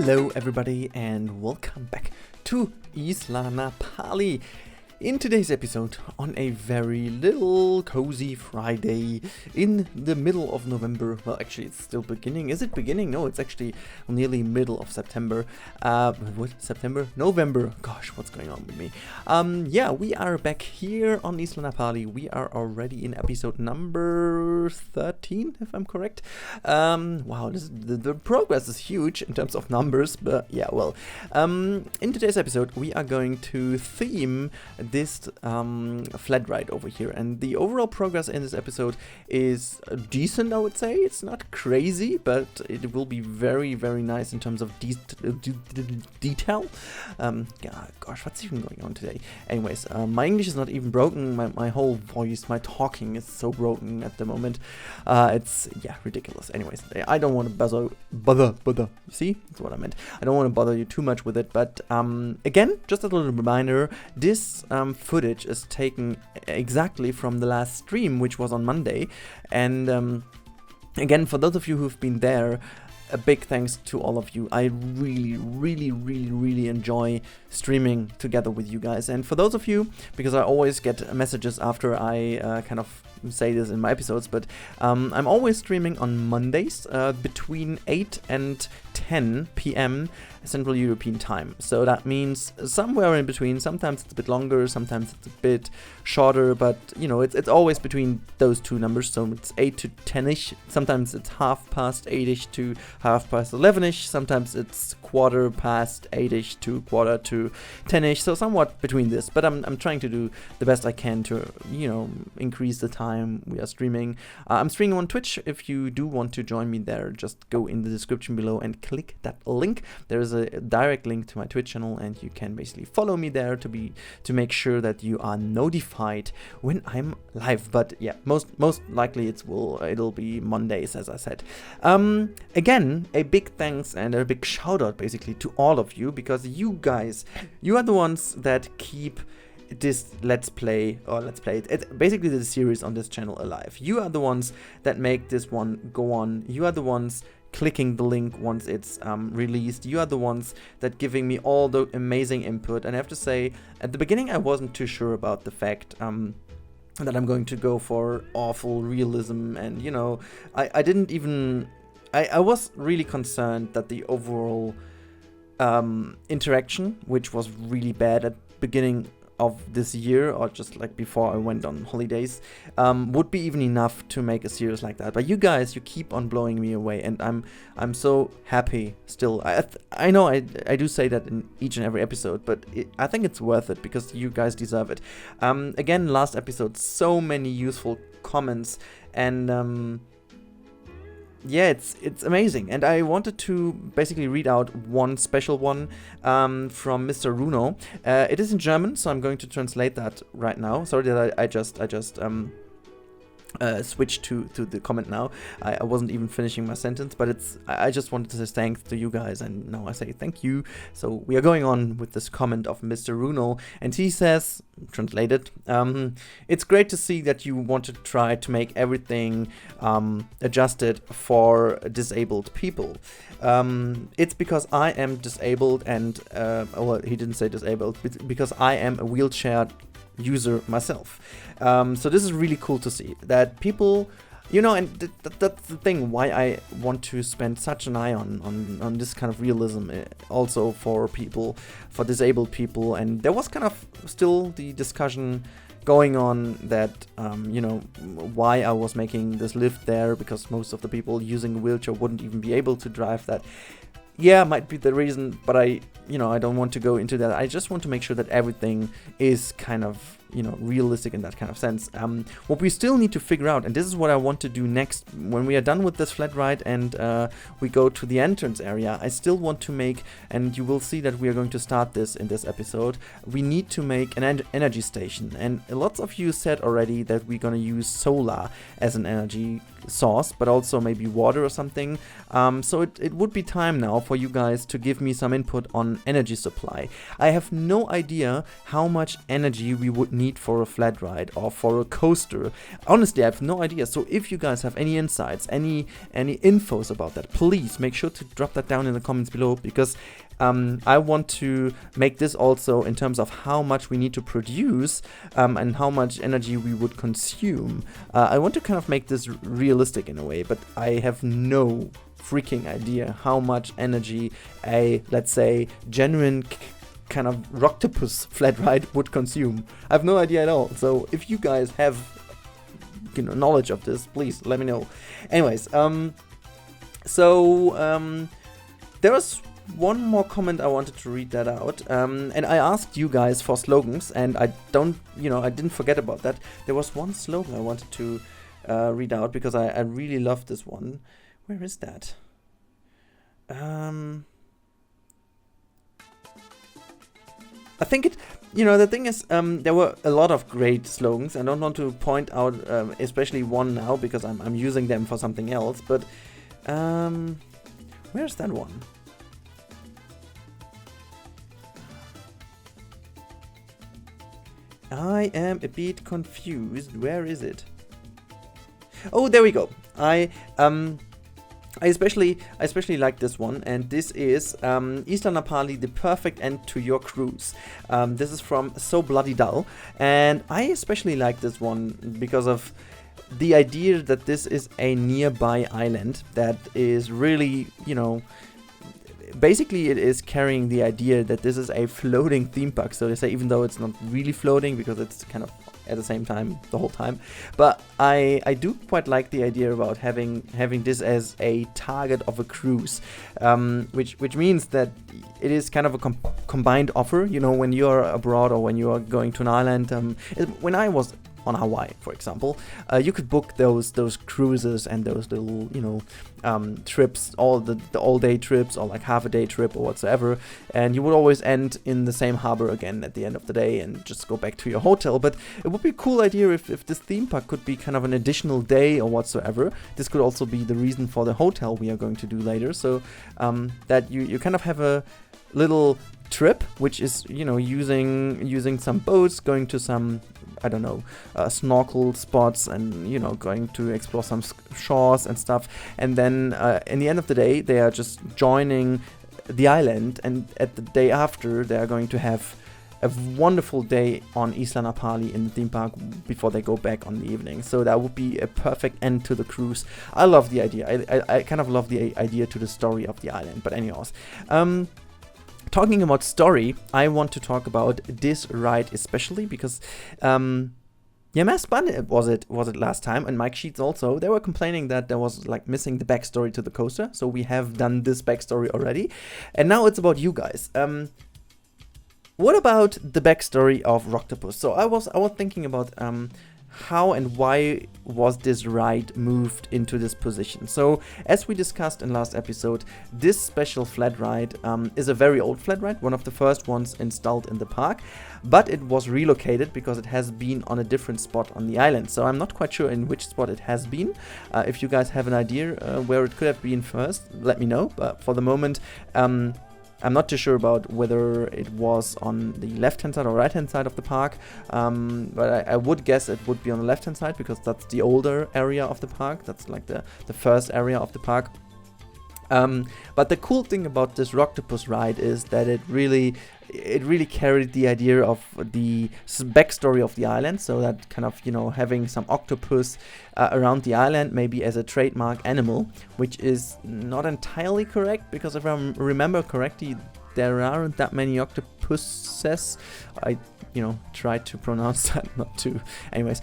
Hello everybody and welcome back to Isla Napali. In today's episode, on a very little cozy Friday in the middle of November, well actually it's still beginning, is it beginning? No, it's actually nearly middle of September. September? November, gosh, what's going on with me? We are back here on Isla Napali. We are already in episode number 13, if I'm correct. Wow, the progress is huge in terms of numbers, but yeah, well. In today's episode, we are going to theme this flat ride over here, and the overall progress in this episode is decent, I would say. It's not crazy, but it will be very, very nice in terms of detail. Gosh, what's even going on today? Anyways, my English is not even broken. My whole voice, my talking is so broken at the moment. It's ridiculous. Anyways, I don't want to bother. You see, that's what I meant. I don't want to bother you too much with it, but again, just a little reminder, this footage is taken exactly from the last stream, which was on Monday, and again, for those of you who've been there, a big thanks to all of you. I really enjoy streaming together with you guys. And for those of you, because I always get messages after I kind of say this in my episodes, but I'm always streaming on Mondays between 8 and 10 p.m. Central European time. So that means somewhere in between. Sometimes it's a bit longer, sometimes it's a bit shorter, but you know, it's always between those two numbers. So it's 8 to 10ish. Sometimes it's 8:30 to 11:30ish. Sometimes it's 8:15 to 10ish. So somewhat between this. But I'm trying to do the best I can to, you know, increase the time we are streaming. I'm streaming on Twitch. If you do want to join me there, just go in the description below and click that link. There is a direct link to my Twitch channel, and you can basically follow me there to make sure that you are notified when I'm live. But yeah, most likely it'll be Mondays, as I said. Again, a big thanks and a big shout out basically to all of you, because you guys, you are the ones that keep this Let's Play it's basically the series on this channel alive. You are the ones that make this one go on. You are the ones clicking the link once it's released. You are the ones that giving me all the amazing input. And I have to say, at the beginning I wasn't too sure about the fact that I'm going to go for awful realism, and you know, I didn't even I was really concerned that the overall interaction, which was really bad at beginning of this year, or just like before I went on holidays, would be even enough to make a series like that. But you guys, you keep on blowing me away, and I'm so happy still. I know I do say that in each and every episode, but I think it's worth it because you guys deserve it. Again, last episode, so many useful comments, and yeah, it's amazing. And I wanted to basically read out one special one from Mr. Runo. It is in German, so I'm going to translate that right now. Sorry that I just switch to the comment now. I wasn't even finishing my sentence, but I just wanted to say thanks to you guys, and now I say thank you. So we are going on with this comment of Mr. Runo, and he says, translated, it's great to see that you want to try to make everything adjusted for disabled people. It's because I am disabled, and well, he didn't say disabled, because I am a wheelchair user myself. So this is really cool to see that people, you know, and that's the thing why I want to spend such an eye on this kind of realism also for people, for disabled people. And there was kind of still the discussion going on that, you know, why I was making this lift there, because most of the people using a wheelchair wouldn't even be able to drive that. Yeah, might be the reason, but I don't want to go into that. I just want to make sure that everything is kind of, you know, realistic in that kind of sense. What we still need to figure out, and this is what I want to do next, when we are done with this flat ride and we go to the entrance area, I still want to make, and you will see that we are going to start this in this episode, we need to make an energy station. And lots of you said already that we're going to use solar as an energy source, but also maybe water or something. So it would be time now for you guys to give me some input on energy supply. I have no idea how much energy we would need for a flat ride or for a coaster? Honestly, I have no idea. So if you guys have any insights, any infos about that, please make sure to drop that down in the comments below, because I want to make this also in terms of how much we need to produce and how much energy we would consume. I want to kind of make this realistic in a way, but I have no freaking idea how much energy a, let's say, genuine kind of Rocktopus flat ride would consume. I have no idea at all. So if you guys have knowledge of this, please let me know. Anyways, there was one more comment I wanted to read that out, and I asked you guys for slogans, and I didn't forget about that. There was one slogan I wanted to read out because I really love this one. Where is that? I think it, the thing is, there were a lot of great slogans. I don't want to point out especially one now because I'm using them for something else, but where's that one? I am a bit confused. Where is it? Oh, there we go. I especially like this one, and this is Isla Napali, the perfect end to your cruise. This is from So Bloody Dull, and I especially like this one because of the idea that this is a nearby island that is really, basically it is carrying the idea that this is a floating theme park. So they say, even though it's not really floating because it's kind of at the same time the whole time, but I do quite like the idea about having this as a target of a cruise, which means that it is kind of a combined offer. When you're abroad or when you are going to an island, when I was on Hawaii, for example, you could book those cruises and those little trips, all the all-day trips or like half-a-day trip or whatsoever, and you would always end in the same harbor again at the end of the day and just go back to your hotel. But it would be a cool idea if this theme park could be kind of an additional day or whatsoever. This could also be the reason for the hotel we are going to do later, so that you kind of have a little trip, which is using some boats, going to some, I don't know, snorkel spots, and going to explore some shores and stuff, and then in the end of the day they are just joining the island, and at the day after they are going to have a wonderful day on Isla Napali in the theme park before they go back on the evening. So that would be a perfect end to the cruise. I love the idea. I kind of love the idea to the story of the island. But anyways, talking about story, I want to talk about this ride especially because Mass Bun was it last time, and Mike Sheets also. They were complaining that there was like missing the backstory to the coaster. So we have done this backstory already, and now it's about you guys. What about the backstory of Rocktopus? So I was thinking about how and why was this ride moved into this position. So as we discussed in last episode, this special flat ride is a very old flat ride, one of the first ones installed in the park, but it was relocated because it has been on a different spot on the island. So I'm not quite sure in which spot it has been. If you guys have an idea where it could have been first, let me know. But for the moment, I'm not too sure about whether it was on the left-hand side or right-hand side of the park, but I would guess it would be on the left-hand side because that's the older area of the park. That's like the first area of the park. But the cool thing about this Rocktopus ride is that it really carried the idea of the backstory of the island, so that kind of, having some octopus around the island, maybe as a trademark animal, which is not entirely correct, because if I remember correctly, there aren't that many octopuses. I, tried to pronounce that, not to. Anyways,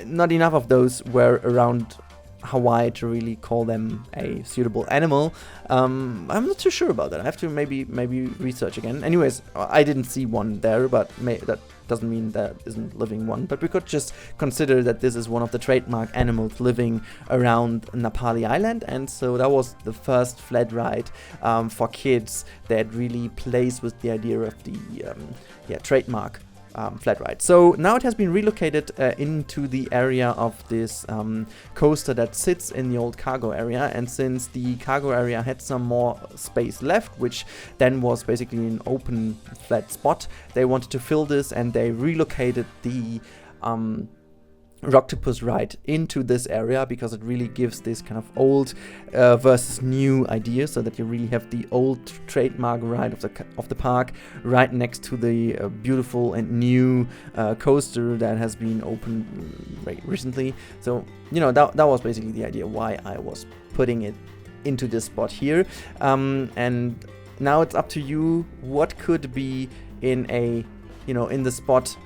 not enough of those were around Hawaii to really call them a suitable animal. I'm not too sure about that. I have to maybe research again. Anyways, I didn't see one there, but that doesn't mean there isn't living one. But we could just consider that this is one of the trademark animals living around Napali Island, and so that was the first flat ride for kids that really plays with the idea of the trademark flat ride. So now it has been relocated into the area of this coaster that sits in the old cargo area, and since the cargo area had some more space left, which then was basically an open flat spot, they wanted to fill this, and they relocated the Rocktopus ride into this area because it really gives this kind of old versus new idea, so that you really have the old trademark ride of the park right next to the beautiful and new coaster that has been opened recently. So that was basically the idea why I was putting it into this spot here, and now it's up to you what could be in in the spot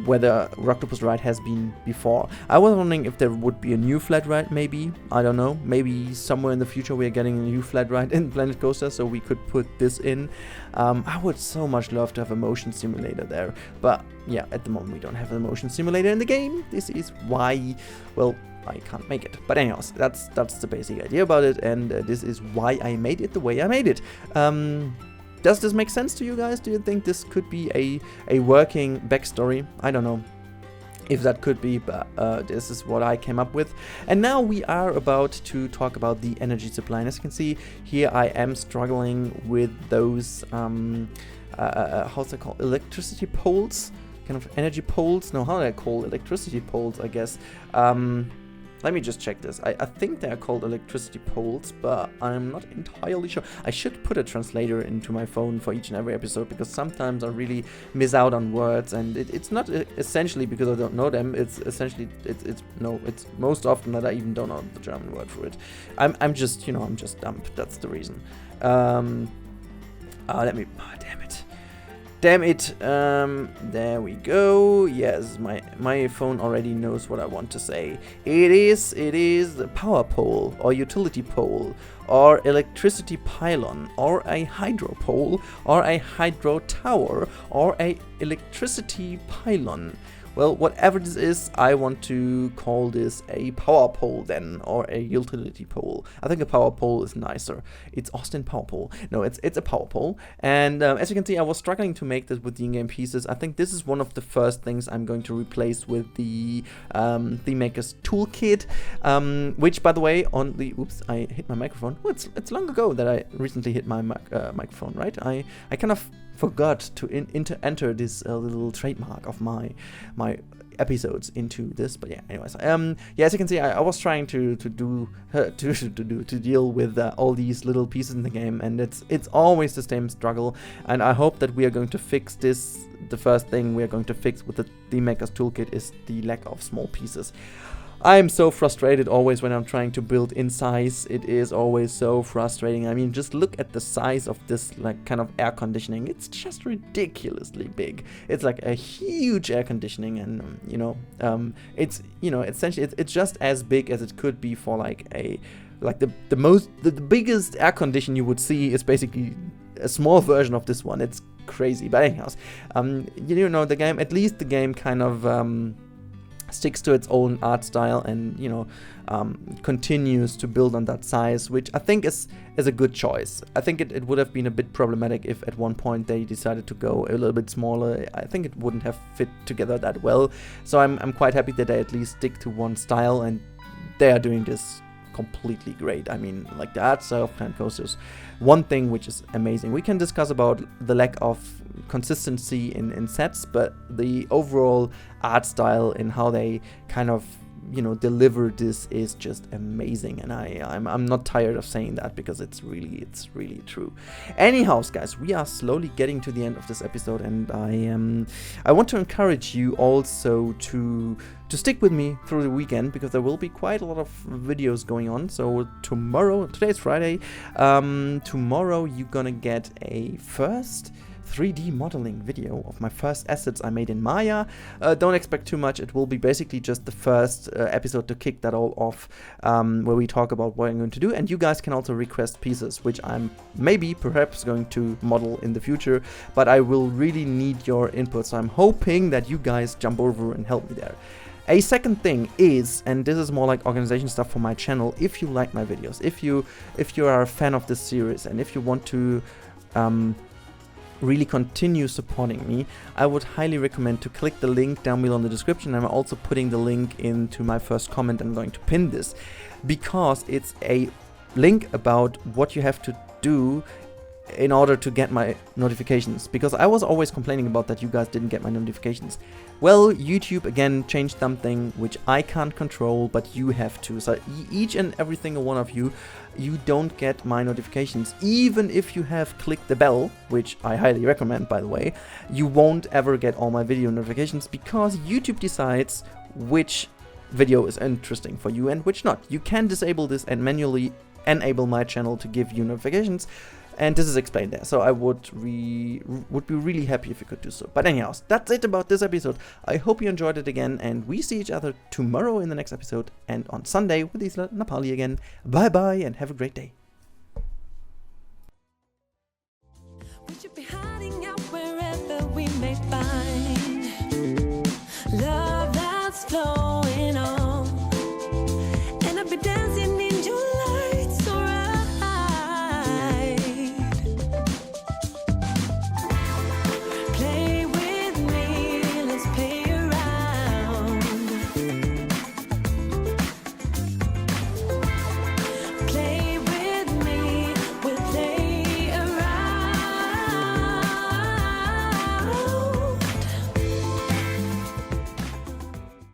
where the Rocktopus ride has been before. I was wondering if there would be a new flat ride, maybe. I don't know. Maybe somewhere in the future we're getting a new flat ride in Planet Coaster, so we could put this in. I would so much love to have a motion simulator there. But yeah, at the moment we don't have a motion simulator in the game. This is why, well, I can't make it. But anyways, that's the basic idea about it, and this is why I made it the way I made it. Does this make sense to you guys? Do you think this could be a working backstory? I don't know if that could be, but this is what I came up with. And now we are about to talk about the energy supply. And as you can see here, I am struggling with those, how's that called? Electricity poles? Kind of energy poles? No, how do I call electricity poles, I guess? Let me just check this. I think they are called electricity poles, but I'm not entirely sure. I should put a translator into my phone for each and every episode, because sometimes I really miss out on words, and it's not essentially because I don't know them. It's essentially it's most often that I even don't know the German word for it. I'm just I'm just dumb. That's the reason. Damn it. There we go. Yes, my phone already knows what I want to say. It is a power pole or utility pole or electricity pylon or a hydro pole or a hydro tower or a electricity pylon. Well, whatever this is, I want to call this a power pole then, or a utility pole. I think a power pole is nicer. It's Austin Power Pole. No, it's a power pole. And as you can see, I was struggling to make this with the in-game pieces. I think this is one of the first things I'm going to replace with the Theme Maker's Toolkit, which, by the way, on the... Oops, I hit my microphone. Oh, it's long ago that I recently hit my microphone, right? I kind of forgot to enter this little trademark of my episodes into this, but yeah, anyways, yeah, as you can see, I was trying to deal with all these little pieces in the game, and it's always the same struggle, and I hope that we are going to fix this. The first thing we are going to fix with the Theme Maker's Toolkit is the lack of small pieces. I'm so frustrated always when I'm trying to build in size. It is always so frustrating. I mean, just look at the size of this kind of air conditioning. It's just ridiculously big. It's like a huge air conditioning, and it's essentially it's just as big as it could be for the biggest air condition you would see is basically a small version of this one. It's crazy. But anyhow, the game, at least the game kind of sticks to its own art style and continues to build on that size, which I think is a good choice. I think it would have been a bit problematic if at one point they decided to go a little bit smaller. I think it wouldn't have fit together that well, so I'm quite happy that they at least stick to one style, and they are doing this completely great. I mean, like the art style of Planet Coasters, one thing which is amazing. We can discuss about the lack of consistency in sets, but the overall art style and how they kind of deliver this is just amazing, and I'm not tired of saying that, because it's really true. Anyhow, guys, we are slowly getting to the end of this episode, and I want to encourage you also to stick with me through the weekend, because there will be quite a lot of videos going on. So today's Friday, tomorrow you're gonna get a first 3D modeling video of my first assets I made in Maya. Don't expect too much. It will be basically just the first episode to kick that all off, where we talk about what I'm going to do, and you guys can also request pieces, which I'm perhaps going to model in the future, but I will really need your input, so I'm hoping that you guys jump over and help me there. A second thing is, and this is more like organization stuff for my channel, if you like my videos, if you are a fan of this series, and if you want to really continue supporting me, I would highly recommend to click the link down below in the description. I'm also putting the link into my first comment. I'm going to pin this because it's a link about what you have to do in order to get my notifications, because I was always complaining about that you guys didn't get my notifications. Well, YouTube again changed something which I can't control, but you have to. So each and every single one of you, you don't get my notifications. Even if you have clicked the bell, which I highly recommend, by the way, you won't ever get all my video notifications because YouTube decides which video is interesting for you and which not. You can disable this and manually enable my channel to give you notifications. And this is explained there, so I would be really happy if you could do so. But anyhow, that's it about this episode. I hope you enjoyed it again, and we see each other tomorrow in the next episode, and on Sunday with Isla Napali again. Bye bye, and have a great day.